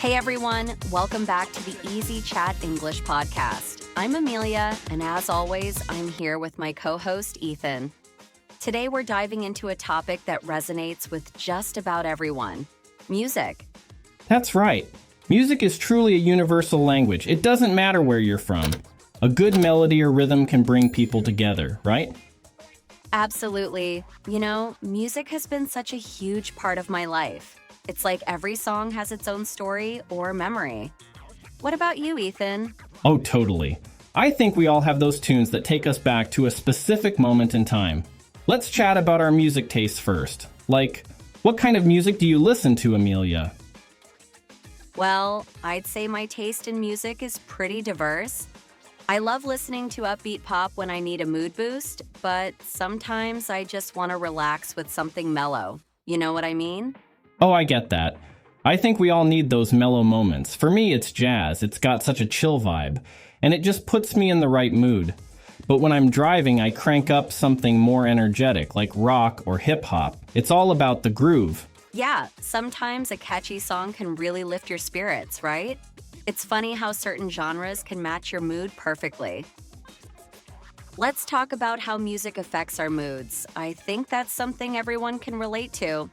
Hey everyone, welcome back to the Easy Chat English podcast. I'm Amelia, and as always, I'm here with my co-host Ethan. Today we're diving into a topic that resonates with just about everyone: music. That's right. Music is truly a universal language. It doesn't matter where you're from. A good melody or rhythm can bring people together, right? Absolutely. Music has been such a huge part of my life. It's like every song has its own story or memory. What about you, Ethan? Oh, totally. I think we all have those tunes that take us back to a specific moment in time. Let's chat about our music tastes first. Like, what kind of music do you listen to, Amelia? Well, I'd say my taste in music is pretty diverse. I love listening to upbeat pop when I need a mood boost, but sometimes I just want to relax with something mellow. You know what I mean? Oh, I get that. I think we all need those mellow moments. For me, it's jazz. It's got such a chill vibe, and it just puts me in the right mood. But when I'm driving, I crank up something more energetic, like rock or hip-hop. It's all about the groove. Yeah, sometimes a catchy song can really lift your spirits, right? It's funny how certain genres can match your mood perfectly. Let's talk about how music affects our moods. I think that's something everyone can relate to.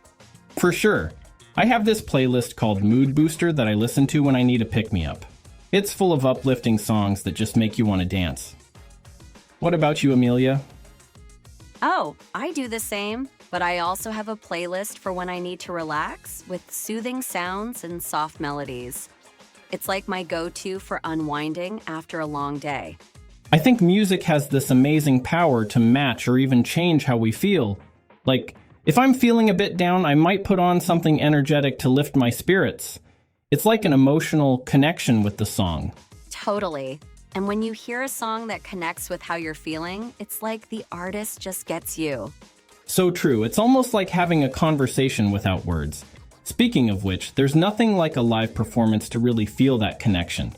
For sure. I have this playlist called Mood Booster that I listen to when I need a pick-me-up. It's full of uplifting songs that just make you want to dance. What about you, Amelia? Oh, I do the same, but I also have a playlist for when I need to relax with soothing sounds and soft melodies. It's like my go-to for unwinding after a long day. I think music has this amazing power to match or even change how we feel. Like, if I'm feeling a bit down, I might put on something energetic to lift my spirits. It's like an emotional connection with the song. Totally. And when you hear a song that connects with how you're feeling, it's like the artist just gets you. So true. It's almost like having a conversation without words. Speaking of which, there's nothing like a live performance to really feel that connection.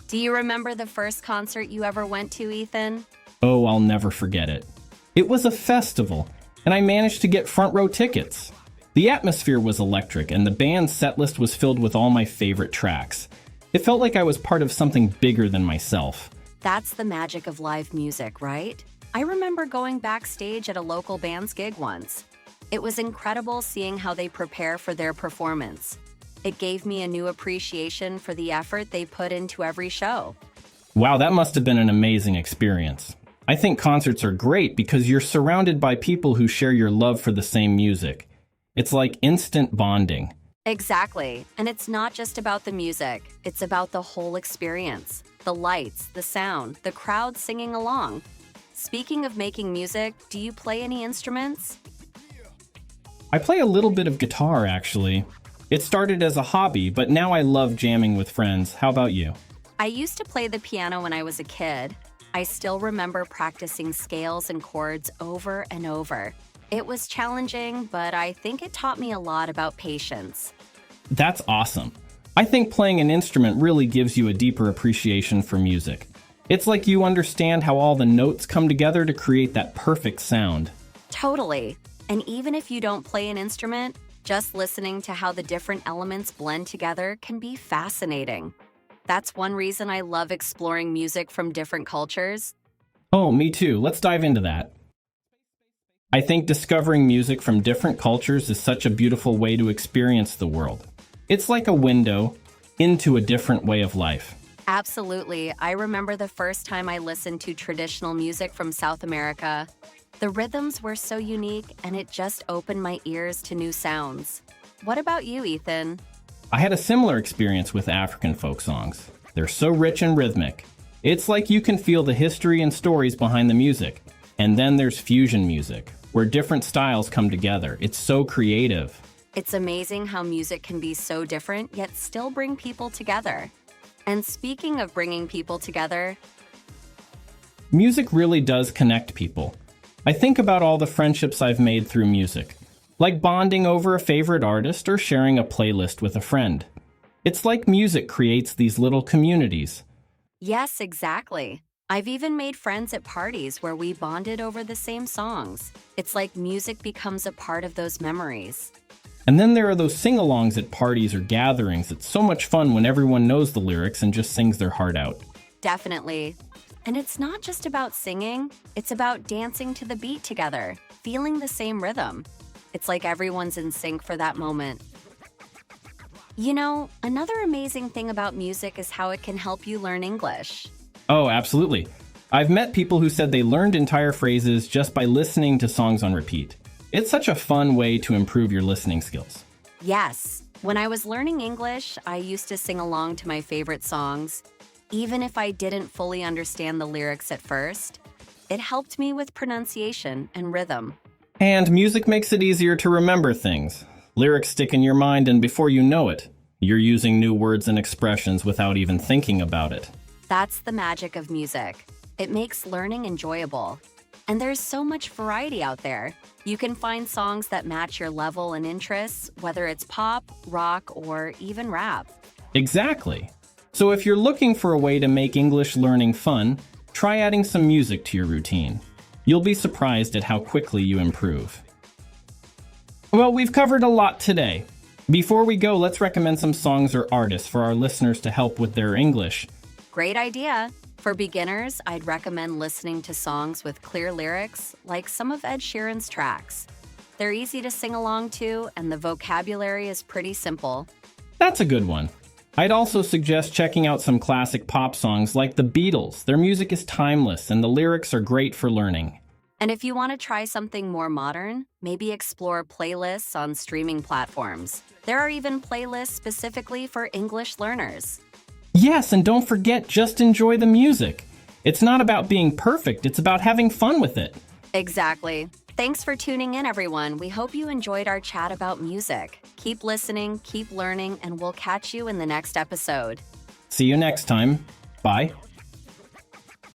Do you remember the first concert you ever went to, Ethan? Oh, I'll never forget it. It was a festival, and I managed to get front row tickets. The atmosphere was electric, and the band's setlist was filled with all my favorite tracks. It felt like I was part of something bigger than myself. That's the magic of live music, right? I remember going backstage at a local band's gig once. It was incredible seeing how they prepare for their performance. It gave me a new appreciation for the effort they put into every show. Wow, that must have been an amazing experience. I think concerts are great because you're surrounded by people who share your love for the same music. It's like instant bonding. Exactly. And it's not just about the music. It's about the whole experience. The lights, the sound, the crowd singing along. Speaking of making music, do you play any instruments? I play a little bit of guitar, actually. It started as a hobby, but now I love jamming with friends. How about you? I used to play the piano when I was a kid. I still remember practicing scales and chords over and over. It was challenging, but I think it taught me a lot about patience. That's awesome. I think playing an instrument really gives you a deeper appreciation for music. It's like you understand how all the notes come together to create that perfect sound. Totally. And even if you don't play an instrument, just listening to how the different elements blend together can be fascinating. That's one reason I love exploring music from different cultures. Oh, me too. Let's dive into that. I think discovering music from different cultures is such a beautiful way to experience the world. It's like a window into a different way of life. Absolutely. I remember the first time I listened to traditional music from South America. The rhythms were so unique, and it just opened my ears to new sounds. What about you, Ethan? I had a similar experience with African folk songs. They're so rich and rhythmic. It's like you can feel the history and stories behind the music. And then there's fusion music, where different styles come together. It's so creative. It's amazing how music can be so different, yet still bring people together. And speaking of bringing people together, Music really does connect people. I think about all the friendships I've made through music, like bonding over a favorite artist or sharing a playlist with a friend. It's like music creates these little communities. yes, exactly. I've even made friends at parties where we bonded over the same songs. It's like music becomes a part of those memories. And then there are those sing-alongs at parties or gatherings. It's so much fun when everyone knows the lyrics and just sings their heart out. Definitely. And it's not just about singing, it's about dancing to the beat together, feeling the same rhythm. It's like everyone's in sync for that moment. You know, another amazing thing about music is how it can help you learn English. Oh, absolutely. I've met people who said they learned entire phrases just by listening to songs on repeat. It's such a fun way to improve your listening skills. Yes, when I was learning English, I used to sing along to my favorite songs. Even if I didn't fully understand the lyrics at first, it helped me with pronunciation and rhythm. And music makes it easier to remember things. Lyrics stick in your mind, and before you know it, you're using new words and expressions without even thinking about it. That's the magic of music. It makes learning enjoyable. And there's so much variety out there. You can find songs that match your level and interests, whether it's pop, rock, or even rap. Exactly. So if you're looking for a way to make English learning fun, try adding some music to your routine. You'll be surprised at how quickly you improve. Well, we've covered a lot today. Before we go, let's recommend some songs or artists for our listeners to help with their English. Great idea! For beginners, I'd recommend listening to songs with clear lyrics, like some of Ed Sheeran's tracks. They're easy to sing along to, and the vocabulary is pretty simple. That's a good one. I'd also suggest checking out some classic pop songs like the Beatles. Their music is timeless, and the lyrics are great for learning. And if you want to try something more modern, maybe explore playlists on streaming platforms. There are even playlists specifically for English learners. Yes, and don't forget, just enjoy the music. It's not about being perfect, it's about having fun with it. Exactly. Thanks for tuning in, everyone. We hope you enjoyed our chat about music. Keep listening, keep learning, and we'll catch you in the next episode. See you next time. Bye.